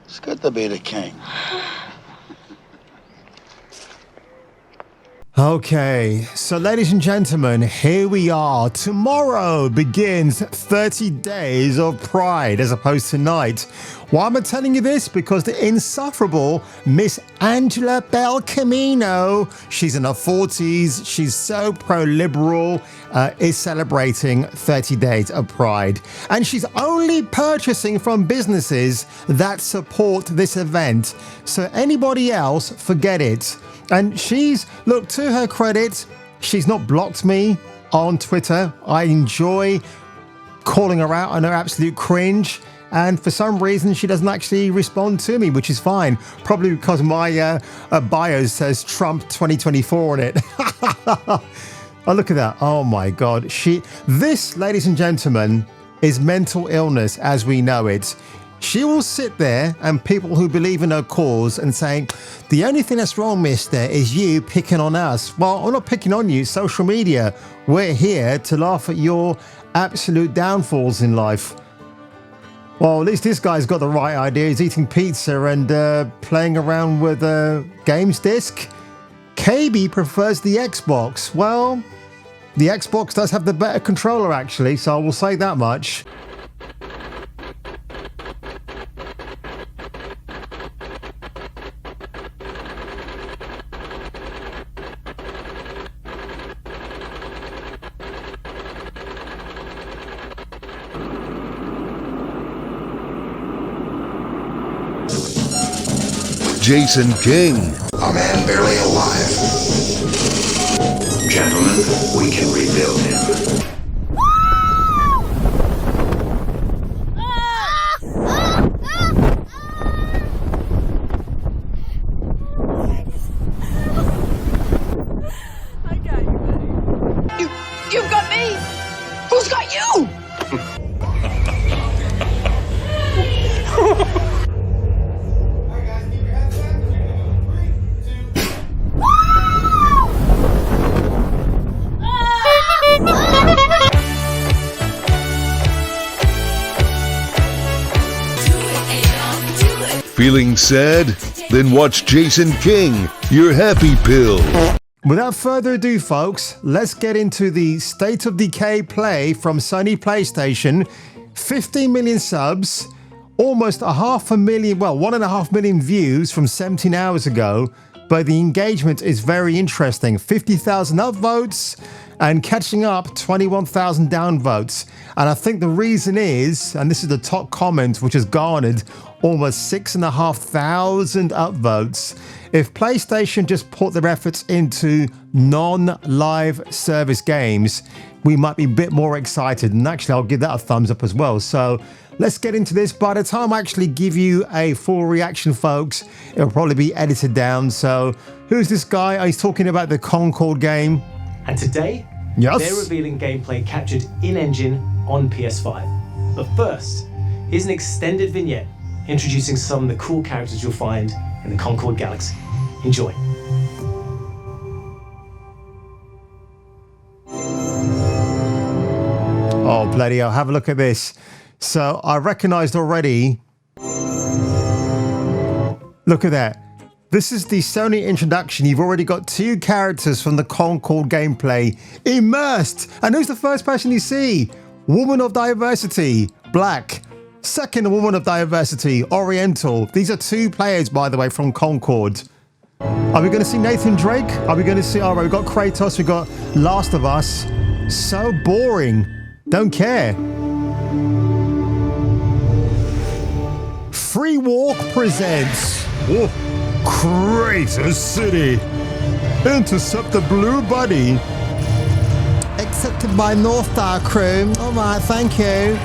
It's good to be the king. Okay, so ladies and gentlemen, here we are. Tomorrow begins 30 days of Pride as opposed to night. Why am I telling you this? Because the insufferable Miss Angela Bel Camino, she's in her 40s, she's so pro-liberal, is celebrating 30 days of Pride. And she's only purchasing from businesses that support this event. So anybody else, forget it. And she's, look, to her credit, she's not blocked me on Twitter. I enjoy calling her out on her absolute cringe. And for some reason, she doesn't actually respond to me, which is fine. Probably because my bio says Trump 2024 on it. Oh, look at that. Oh, my God. This, ladies and gentlemen, is mental illness as we know it. She will sit there and people who believe in her cause and saying, the only thing that's wrong, mister, is you picking on us. Well, I'm not picking on you. Social media. We're here to laugh at your absolute downfalls in life. Well, at least this guy's got the right idea. He's eating pizza and playing around with a games disc. KB prefers the Xbox. Well, the Xbox does have the better controller, actually, so I will say that much. Jason King. A man barely alive. Gentlemen, we can rebuild him. I got you, buddy. You've got me! Who's got you? Feeling sad? Then watch Jason King, your happy pill. Without further ado, folks, let's get into the State of Decay play from Sony PlayStation. 15 million subs, almost 500,000, well, 1.5 million views from 17 hours ago. But the engagement is very interesting. 50,000 upvotes and catching up 21,000 downvotes. And I think the reason is, and this is the top comment, which has garnered almost 6,500 upvotes. If PlayStation just put their efforts into non-live service games, we might be a bit more excited. And actually, I'll give that a thumbs up as well. So let's get into this. By the time I actually give you a full reaction, folks, it'll probably be edited down. So who's this guy? He's talking about the Concord game. And today, they're revealing gameplay captured in-engine on PS5. But first, here's an extended vignette introducing some of the cool characters you'll find in the Concord Galaxy. Enjoy. Oh, bloody hell. Have a look at this. So I recognized already. Look at that. This is the Sony introduction. You've already got 2 characters from the Concord gameplay immersed. And who's the first person you see? Woman of diversity, black. Second woman of diversity, Oriental. These are 2 players, by the way, from Concord. Are we going to see Nathan Drake? Are we going to see... All right, we've got Kratos, we've got Last of Us. So boring. Don't care. Free Walk presents Kratos City. Intercept the blue buddy. Accepted by North Star crew. All right, thank you.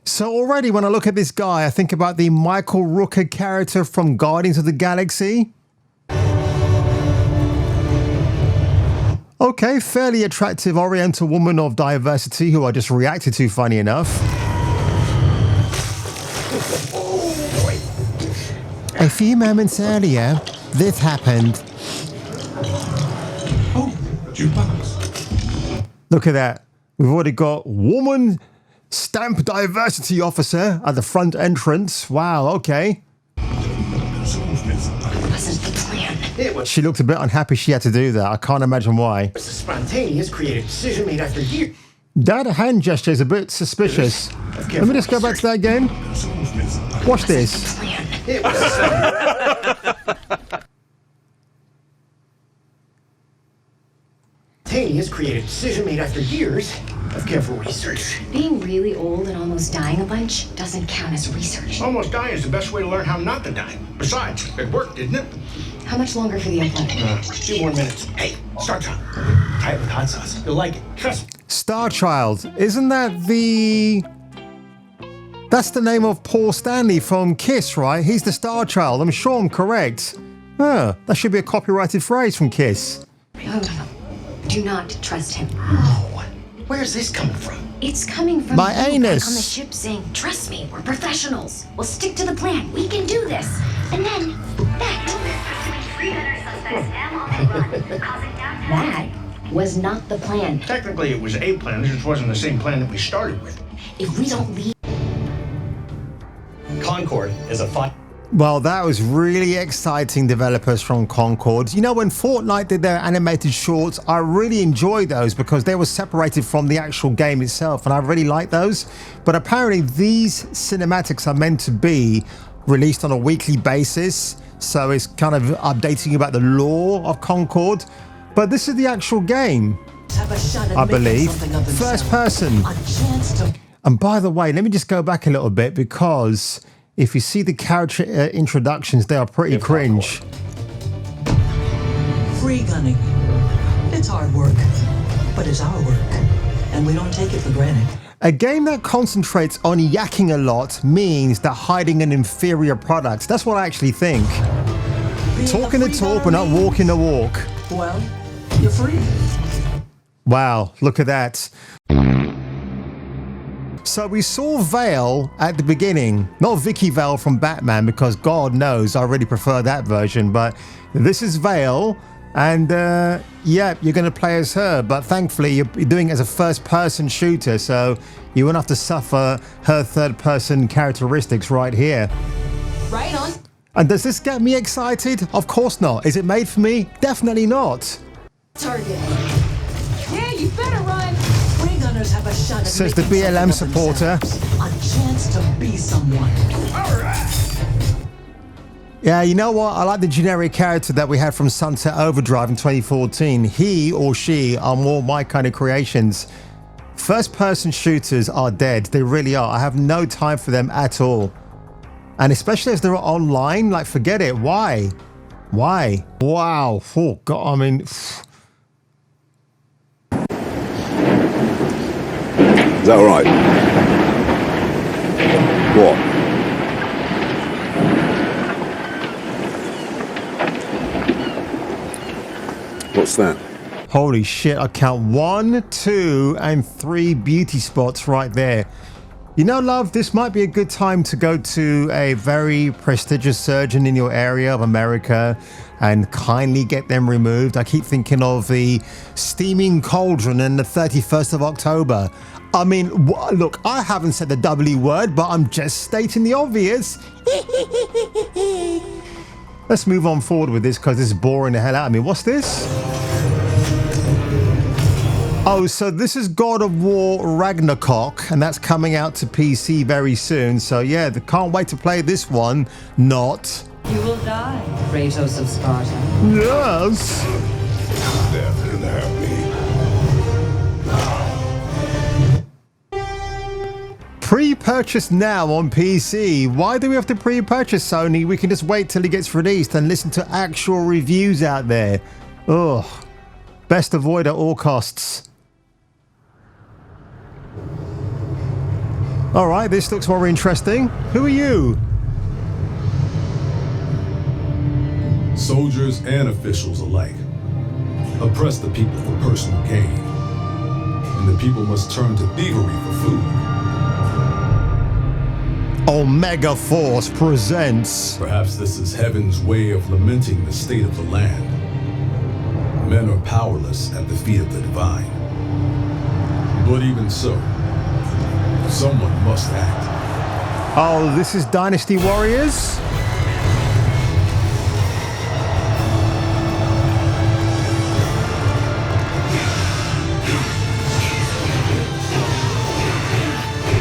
So already when I look at this guy, I think about the Michael Rooker character from Guardians of the Galaxy. Okay, fairly attractive Oriental woman of diversity who I just reacted to, funny enough. A few moments earlier, this happened. Oh, Look at that. We've already got woman stamp diversity officer at the front entrance. Wow, okay. Wasn't the plan. It was She looked a bit unhappy she had to do that. I can't imagine why. a spontaneous, creative decision made after years. That hand gesture is a bit suspicious. Let me just go back to that again. Watch this. Plan. It was spontaneous, creative decision made after years of careful research. Being really old and almost dying a bunch doesn't count as research. Almost dying is the best way to learn how not to die. Besides, it worked, didn't it? How much longer for the upload? 2 more minutes. Hey, start time. Try it with hot sauce. You'll like it. Trust me. Star Child. Isn't that the... That's the name of Paul Stanley from Kiss, right? He's the Star Child. I'm sure I'm correct. That should be a copyrighted phrase from Kiss. No. Do not trust him. Oh, where's this coming from? It's coming from My you anus. back on the ship saying, trust me, we're professionals. We'll stick to the plan. We can do this. And then that. That was not the plan. Technically, it was a plan. It just wasn't the same plan that we started with. If we don't leave. Concord is a fight. Well, that was really exciting, developers from Concord. You know, when Fortnite did their animated shorts, I really enjoyed those because they were separated from the actual game itself, and I really liked those. But apparently these cinematics are meant to be released on a weekly basis, so it's kind of updating you about the lore of Concord. But this is the actual game, I believe. First person. And by the way, let me just go back a little bit because if you see the character introductions, they are pretty cringe. Free gunning. It's hard work, but it's our work, and we don't take it for granted. A game that concentrates on yakking a lot means that hiding an inferior product. That's what I actually think. Talking the talk, but not walking the walk. Well, you're free. Wow, look at that. So we saw Vale at the beginning, not Vicky Vale from Batman, because God knows I really prefer that version, but this is Vale, and yeah, you're going to play as her, but thankfully you're doing it as a first-person shooter, so you won't have to suffer her third-person characteristics right here. Right on. And does this get me excited? Of course not. Is it made for me? Definitely not. Target. Yeah, you better run. Free gunners have a shot at Says the making BLM something of supporter. themselves. A chance to be someone. Yeah, you know what? I like the generic character that we had from Sunset Overdrive in 2014. He or she are more my kind of creations. First-person shooters are dead. They really are. I have no time for them at all. And especially as they're online, like, forget it. Why? Why? Wow. Oh, God. I mean... Is that all right? What? What's that? Holy shit, I count 1, 2, and 3 beauty spots right there. You know, love, this might be a good time to go to a very prestigious surgeon in your area of America and kindly get them removed. I keep thinking of the steaming cauldron and the 31st of October. I mean, look, I haven't said the W word, but I'm just stating the obvious. Let's move on forward with this because this is boring the hell out of me. What's this? Oh, so this is God of War Ragnarok, and that's coming out to PC very soon. So yeah, can't wait to play this one. Not. You will die, Kratos of Sparta. Yes. Death can have me. Pre-purchase now on PC. Why do we have to pre-purchase, Sony? We can just wait till it gets released and listen to actual reviews out there. Ugh. Best avoid at all costs. All right, this looks more interesting. Who are you? Soldiers and officials alike oppress the people for personal gain, and the people must turn to thievery for food. Omega Force presents. Perhaps this is heaven's way of lamenting the state of the land. men are powerless at the feet of the divine. But even so, someone must act. Oh, this is Dynasty Warriors?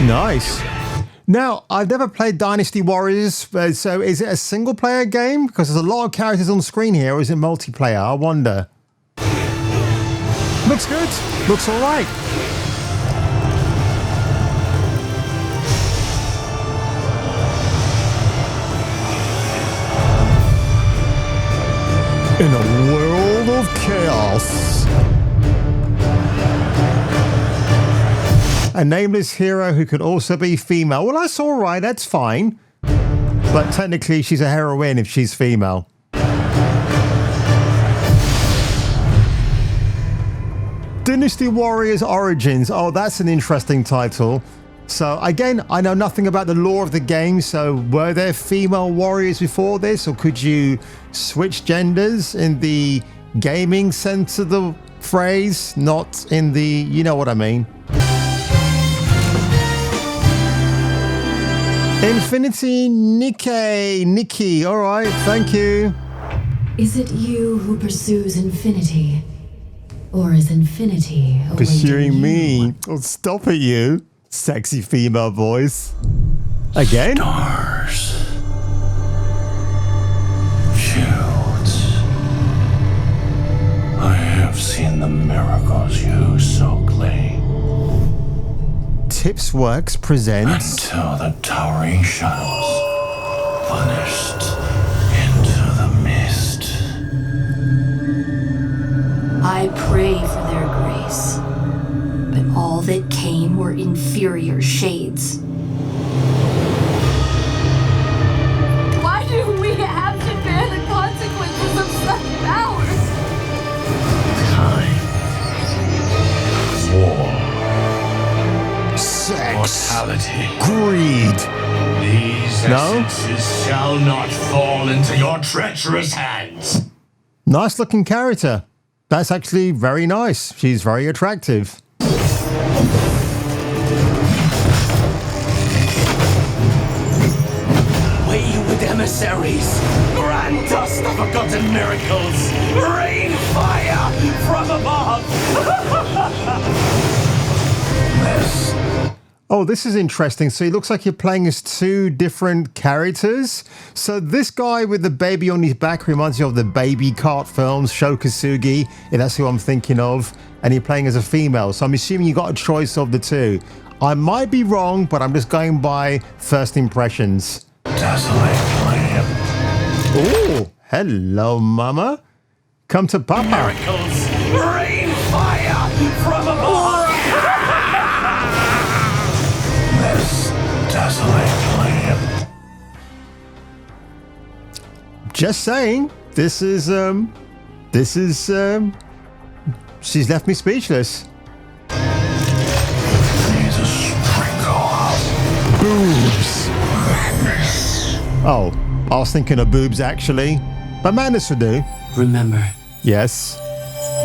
Nice. Now, I've never played Dynasty Warriors, so is it a single-player game? Because there's a lot of characters on screen here, or is it multiplayer? I wonder. Looks good. Looks all right. In a world of chaos. A nameless hero who could also be female. Well, that's all right. That's fine. But technically, she's a heroine if she's female. Dynasty Warriors Origins. Oh, that's an interesting title. So, again, I know nothing about the lore of the game. So, were there female warriors before this? Or could you switch genders in the gaming sense of the phrase? Not in the, you know what I mean. Infinity Nikki, all right, thank you. Is it you who pursues infinity? Or is infinity pursuing me? Oh, stop it, you. Sexy female voice. Again? Stars. Shields. I have seen the miracles you so claim. Tips Works presents Until the towering shadows vanished into the mist. I pray for their grace, but all that came were inferior shades. Why do we have to bear the consequences of such powers? Time. War. sex, mortality, greed. These essences shall not fall into your treacherous hands. Nice looking character. That's actually very nice. She's very attractive. Wayward emissaries, grant us the forgotten miracles. Rain fire from above. Oh, this is interesting. So it looks like you're playing as two different characters. So this guy with the baby on his back reminds you of the Baby Cart films, Shokasugi, if that's who I'm thinking of. And you're playing as a female. So I'm assuming you got a choice of the two. I might be wrong, but I'm just going by first impressions. Desolate land. Oh, hello, mama. Come to Papa. Miracles, rain fire from above. This desolate land. Just saying, this is, she's left me speechless. Needs a sprinkle of boobs. madness. Oh, I was thinking of boobs actually, but madness would do. Remember. Yes.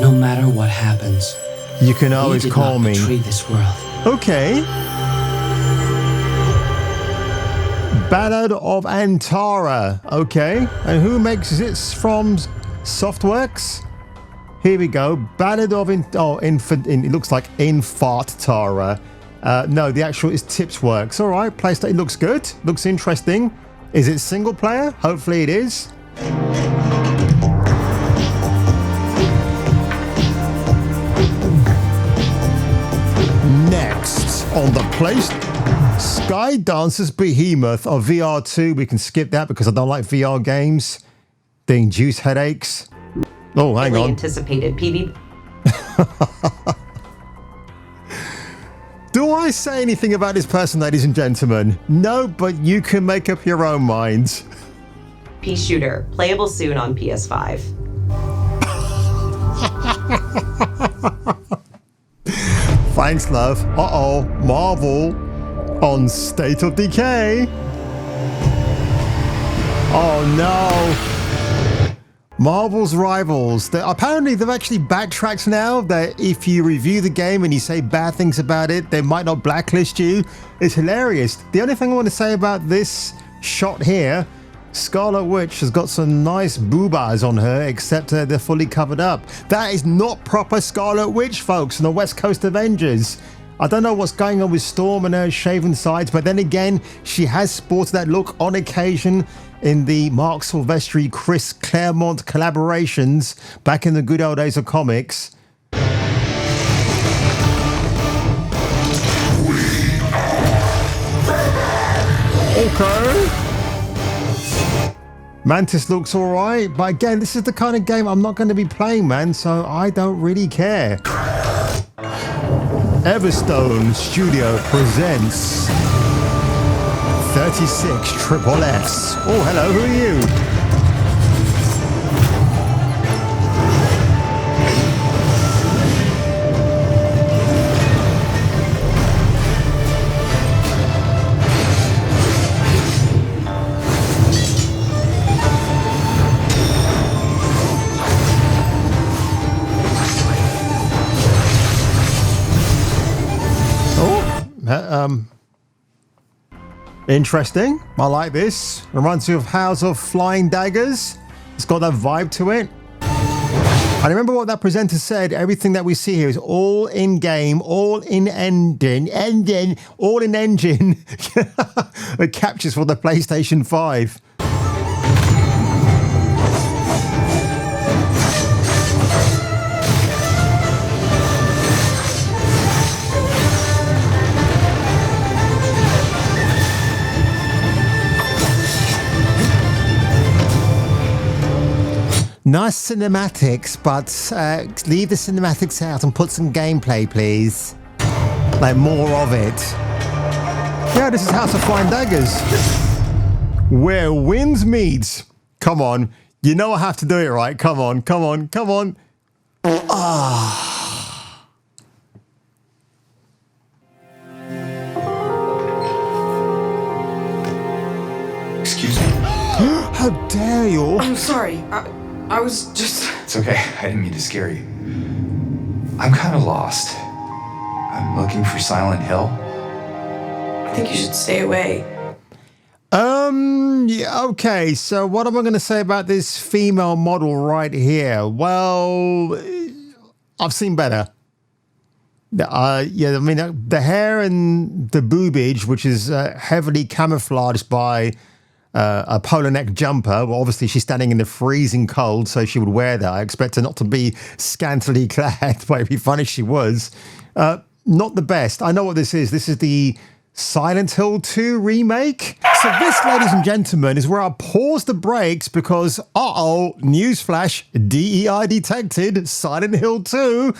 No matter what happens, you can always call me. Betray this world. Okay. Ballad of Antara. Okay. And who makes it from Softworks? Here we go. Ballad of it looks like Infart Tara. No, the actual is Tipsworks. All right. PlayStation looks good. Looks interesting. Is it single player? Hopefully it is. Next on the place, Sky Dancer's Behemoth or VR2. We can skip that because I don't like VR games. They induce headaches. Oh, hang on. Anticipated PB. Do I say anything about this person, ladies and gentlemen? No, but you can make up your own minds. Pea Shooter, playable soon on PS5. Thanks, love. Uh-oh, Marvel on State of Decay. Oh, no. Marvel's Rivals. Apparently, they've actually backtracked now that if you review the game and you say bad things about it, they might not blacklist you. It's hilarious. The only thing I want to say about this shot here, Scarlet Witch has got some nice boobas on her, except they're fully covered up. That is not proper Scarlet Witch, folks, in the West Coast Avengers. I don't know what's going on with Storm and her shaven sides, but then again, she has sported that look on occasion in the Mark Silvestri, Chris Claremont collaborations back in the good old days of comics. Okay. Mantis looks alright, but again, this is the kind of game I'm not going to be playing, man, so I don't really care. Everstone Studio presents 36 Triple S. Oh, hello, who are you? Interesting. I like this. Reminds you of House of Flying Daggers. It's got that vibe to it. I remember what that presenter said. Everything that we see here is all in game, all in engine, all in engine. It captures for the PlayStation 5. Nice cinematics, but leave the cinematics out and put some gameplay, please. Like more of it. Yeah, this is House of Flying Daggers. Where winds meet. Come on. You know I have to do it, right? Come on, come on, come on. Ah. Excuse me? How dare you? I'm sorry. I was just... It's okay. I didn't mean to scare you. I'm kind of lost. I'm looking for Silent Hill. I think you should stay away. Yeah, okay. So what am I going to say about this female model right here? Well, I've seen better. Yeah, I mean, the hair and the boobage, which is heavily camouflaged by a polo neck jumper. Well, obviously she's standing in the freezing cold, so she would wear that. I expect her not to be scantily clad, but it'd be fun if she was. Not the best. I know what this is. This is the Silent Hill 2 remake. So this, ladies and gentlemen, is where I pause the brakes because, newsflash, DEI detected, Silent Hill 2.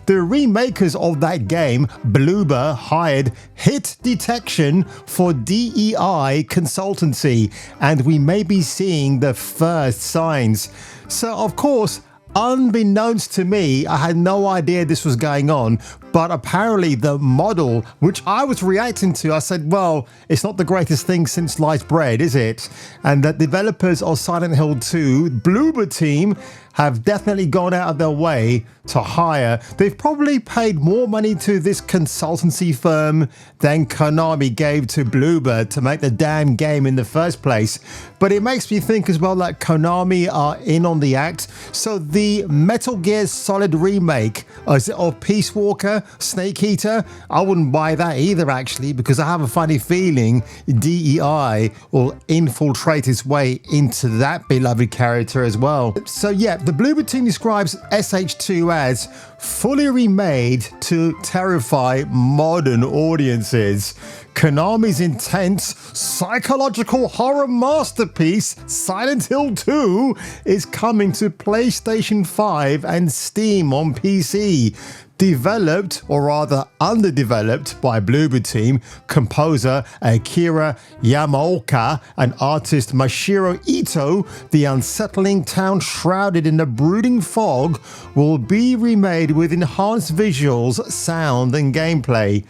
The remakers of that game, Bloober, hired Hit Detection for DEI consultancy, and we may be seeing the first signs. So, of course, unbeknownst to me, I had no idea this was going on, but apparently the model, which I was reacting to, I said, well, it's not the greatest thing since sliced bread, is it? And the developers of Silent Hill 2, Bloober team, have definitely gone out of their way to hire. They've probably paid more money to this consultancy firm than Konami gave to Bloober to make the damn game in the first place. But it makes me think as well that Konami are in on the act. So the Metal Gear Solid remake of Peace Walker, Snake Eater, I wouldn't buy that either actually, because I have a funny feeling DEI will infiltrate its way into that beloved character as well. So yeah, the Bloober team describes SH2 as fully remade to terrify modern audiences. Konami's intense psychological horror masterpiece, Silent Hill 2, is coming to PlayStation 5 and Steam on PC. Developed, or rather underdeveloped, by Bloober team, composer Akira Yamaoka and artist Mashiro Ito, the unsettling town shrouded in a brooding fog will be remade with enhanced visuals, sound and gameplay.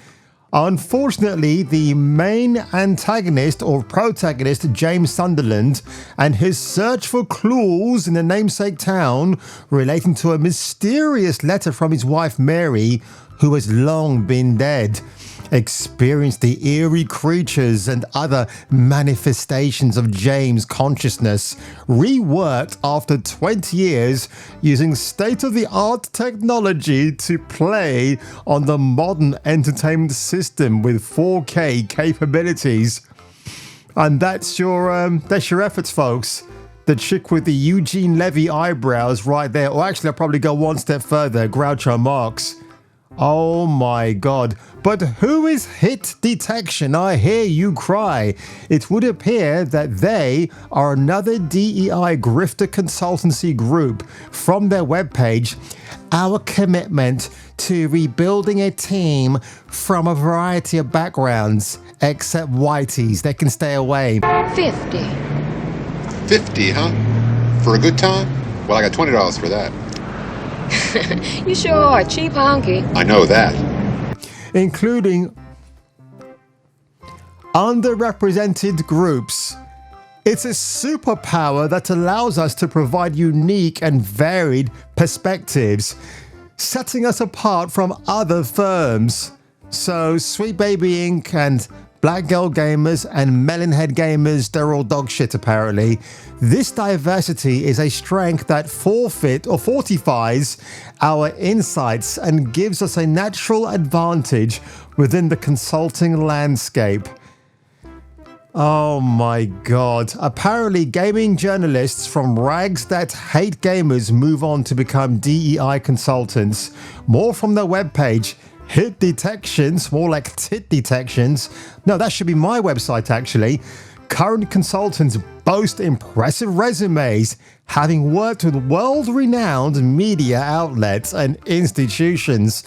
Unfortunately, the main antagonist or protagonist, James Sunderland, and his search for clues in the namesake town relating to a mysterious letter from his wife Mary, who has long been dead, experience the eerie creatures and other manifestations of James' consciousness, reworked after 20 years using state-of-the-art technology to play on the modern entertainment system with 4K capabilities. And that's your efforts, folks. The chick with the Eugene Levy eyebrows right there, or actually I'll probably go one step further, Groucho Marx. Oh my God. But who is Hit Detection? I hear you cry. It would appear that they are another DEI grifter consultancy group. From their webpage, our commitment to rebuilding a team from a variety of backgrounds, except whiteys. They can stay away. 50. 50, huh? For a good time? Well, I got $20 for that. You sure are cheap honky. I know that. Including underrepresented groups. It's a superpower that allows us to provide unique and varied perspectives, setting us apart from other firms. So Sweet Baby Inc. and Black Girl Gamers and Melonhead Gamers, they're all dog shit apparently. This diversity is a strength that fortifies our insights and gives us a natural advantage within the consulting landscape. Oh my God. Apparently gaming journalists from rags that hate gamers move on to become DEI consultants. More from their webpage. Hit Detections, more like Tit Detections. No, that should be my website actually. Current consultants boast impressive resumes, having worked with world-renowned media outlets and institutions,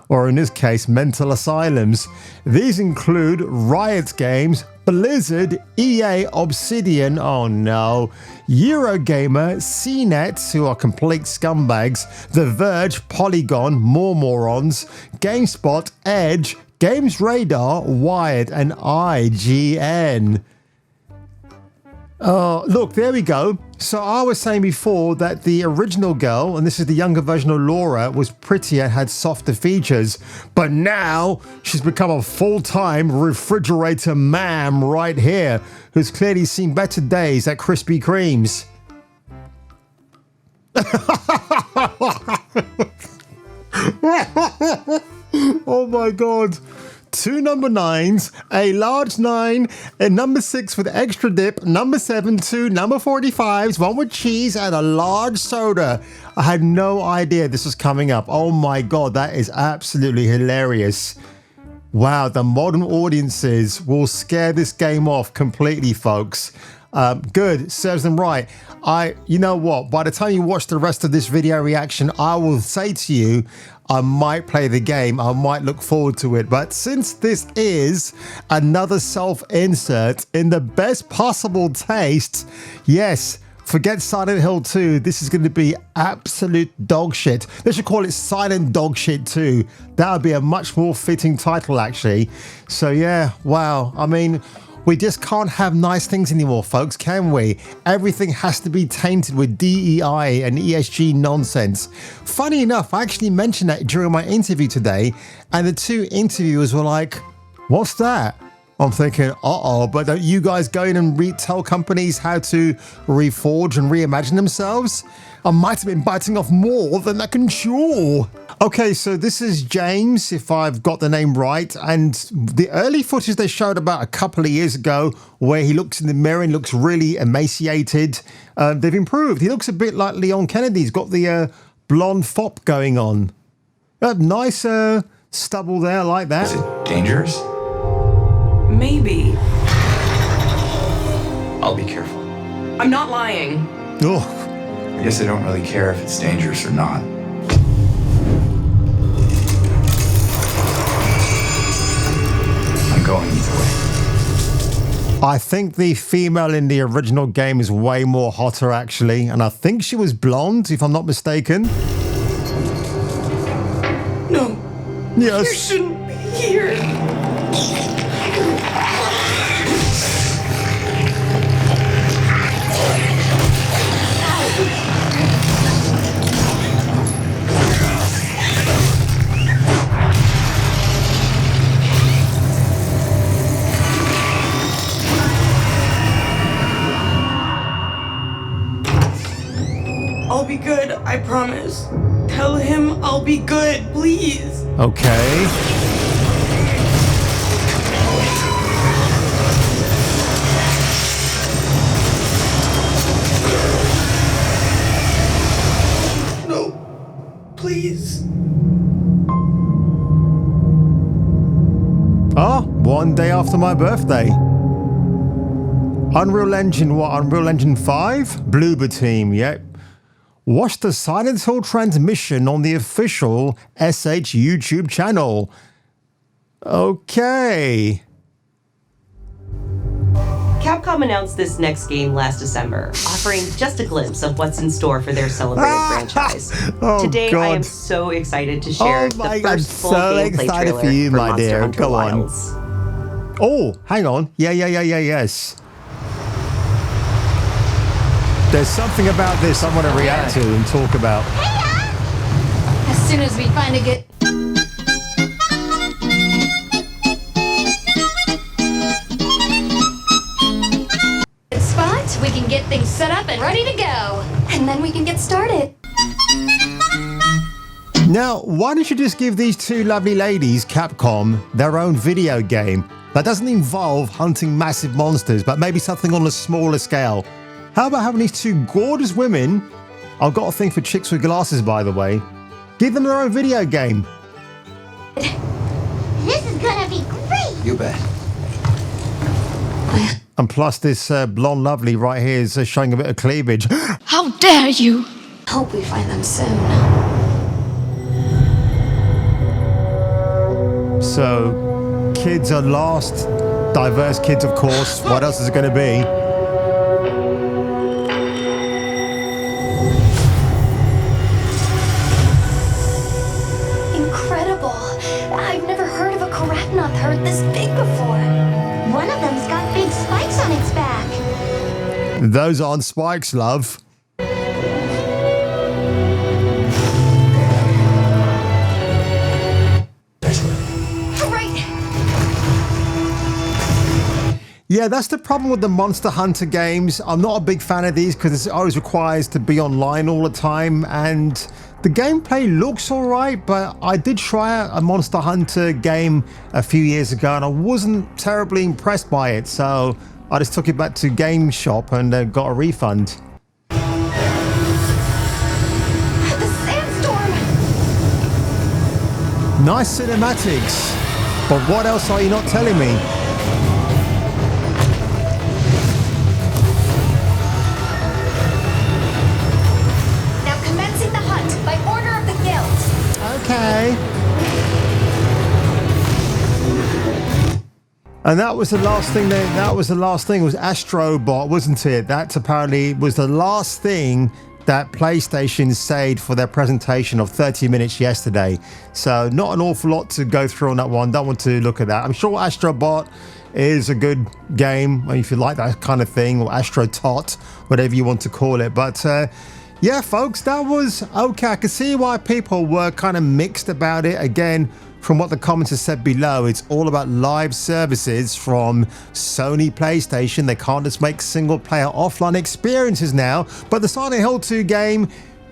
or in this case, mental asylums. These include Riot Games, Blizzard, EA, Obsidian, oh no, Eurogamer, CNET, who are complete scumbags, The Verge, Polygon, more morons, GameSpot, Edge, Games Radar, Wired, and IGN. Look, there we go. So I was saying before that the original girl, and this is the younger version of Laura, was pretty and had softer features. But now she's become a full-time refrigerator ma'am right here, who's clearly seen better days at Krispy Kremes. Oh my God. 2 number 9s, a large 9, a number 6 with extra dip, number 7, 2 number 45s, one with cheese, and a large soda. I had no idea this was coming up. Oh my God, that is absolutely hilarious. Wow, the modern audiences will scare this game off completely, folks. Good, serves them right. You know what, by the time you watch the rest of this video reaction, I will say to you, I might play the game, I might look forward to it, but since this is another self-insert in the best possible taste, yes, forget Silent Hill 2, this is going to be absolute dog shit. They should call it Silent Dog Shit 2. That would be a much more fitting title actually. So yeah, wow, I mean, we just can't have nice things anymore, folks, can we? Everything has to be tainted with DEI and ESG nonsense. Funny enough, I actually mentioned that during my interview today, and the 2 interviewers were like, what's that? I'm thinking, uh-oh, but don't you guys go in and tell companies how to reforge and reimagine themselves? I might have been biting off more than I can chew. Okay, so this is James, if I've got the name right, and the early footage they showed about a couple of years ago where he looks in the mirror and looks really emaciated, they've improved. He looks a bit like Leon Kennedy. He's got the blonde fop going on. Nice stubble there, I like that. Is it dangerous? Maybe. I'll be careful. I'm not lying. Oh. I guess I don't really care if it's dangerous or not. I'm going either way. I think the female in the original game is way more hotter actually, and I think she was blonde, if I'm not mistaken. No. Yes. You shouldn't be here. I'll be good, I promise. Tell him I'll be good, please. Okay. No, please. Oh, one day after my birthday. Unreal Engine, what? Unreal Engine 5? Bloober Team, yep. Watch the Silent Hill transmission on the official SH YouTube channel. Okay. Capcom announced this next game last December, offering just a glimpse of what's in store for their celebrated franchise. Oh, Today, God. I am so excited to share the God, first full so gameplay excited trailer for you, my Monster dear. Hunter Go on. Wilds. Oh, hang on. Yes. There's something about this I want to react to and talk about. As soon as we find a good... spot, we can get things set up and ready to go. And then we can get started. Now, why don't you just give these two lovely ladies, Capcom, their own video game that doesn't involve hunting massive monsters, but maybe something on a smaller scale? How about having these two gorgeous women? I've got a thing for chicks with glasses, by the way. Give them their own video game. This is gonna be great! You bet. And plus, this blonde lovely right here is showing a bit of cleavage. How dare you! Hope we find them soon. So, kids are lost. Diverse kids, of course. What else is it going to be? Incredible! I've never heard of a Karachnoth herd this big before. One of them's got big spikes on its back. Those aren't spikes, love. Yeah, that's the problem with the Monster Hunter games. I'm not a big fan of these because it always requires to be online all the time, and the gameplay looks all right, but I did try a Monster Hunter game a few years ago and I wasn't terribly impressed by it, so I just took it back to Game Shop and got a refund. The sandstorm! Nice cinematics, but what else are you not telling me? Okay. And that was the last thing. That was the last thing. Was Astrobot, wasn't it? That apparently was the last thing that PlayStation said for their presentation of 30 minutes yesterday. So not an awful lot to go through on that one. Don't want to look at that. I'm sure Astrobot is a good game if you like that kind of thing, or Astro Tot, whatever you want to call it. But yeah, folks, that was okay. I can see why people were kind of mixed about it. Again, from what the commenters said below, it's all about live services from Sony PlayStation. They can't just make single-player offline experiences now. But the Silent Hill 2 game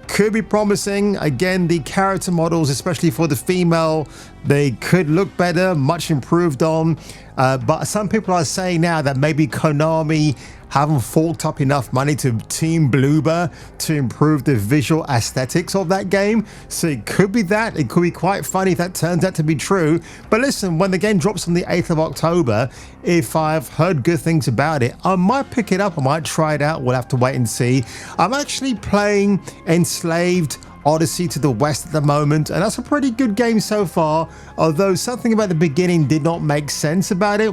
could be promising. Again, the character models, especially for the female, they could look better, much improved on. But some people are saying now that maybe Konami haven't forked up enough money to Team Bloober to improve the visual aesthetics of that game. So it could be that. It could be quite funny if that turns out to be true. But listen, when the game drops on the 8th of October, if I've heard good things about it, I might pick it up. I might try it out. We'll have to wait and see. I'm actually playing Enslaved Odyssey to the West at the moment, and that's a pretty good game so far, although something about the beginning did not make sense about it.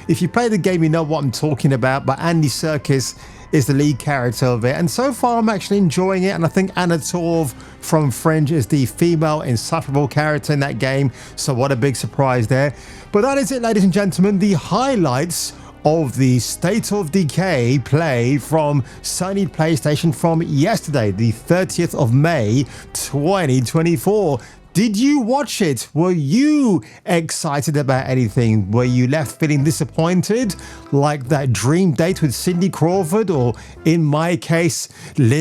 If you play the game, you know what I'm talking about, but Andy Serkis is the lead character of it, and so far I'm actually enjoying it, and I think Anna Torv from Fringe is the female insufferable character in that game, so what a big surprise there. But that is it, ladies and gentlemen, the highlights of the State of Decay play from Sony PlayStation from yesterday, the 30th of May 2024. Did you watch it? Were you excited about anything? Were you left feeling disappointed? Like that dream date with Cindy Crawford, or in my case, Christy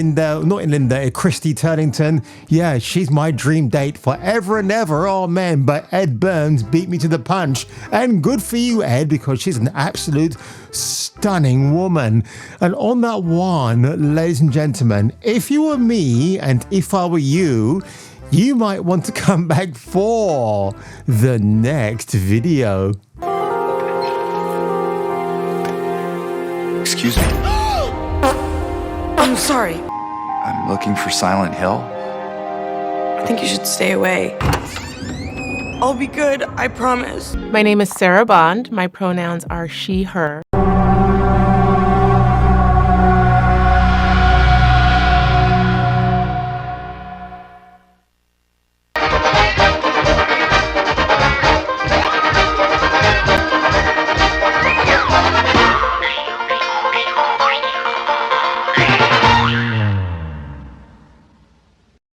Turlington. Yeah, she's my dream date forever and ever. Oh man, but Ed Burns beat me to the punch. And good for you, Ed, because she's an absolute stunning woman. And on that one, ladies and gentlemen, if you were me and if I were you, you might want to come back for the next video. Excuse me. I'm sorry. I'm looking for Silent Hill. I think you should stay away. I'll be good, I promise. My name is Sarah Bond. My pronouns are she, her.